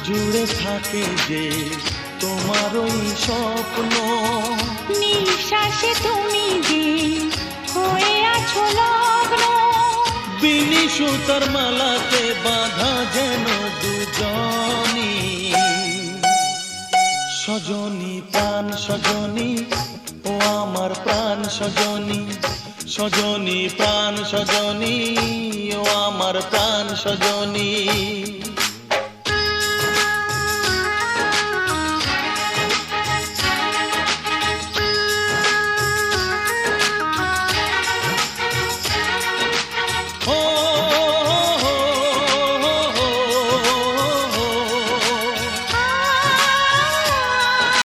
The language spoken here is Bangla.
জুড়ে থাকে যে তোমার ওই স্বপ্ন, নিঃশ্বাসে তুমি যে হয়ে আছো লগ্ন, বিনি সুতার মালাতে বাঁধা যেন দুজনি। সজনী প্রাণ সজনী, ও আমার প্রাণ সজনী, সজনী প্রাণ সজনী, ও আমার প্রাণ সজনী।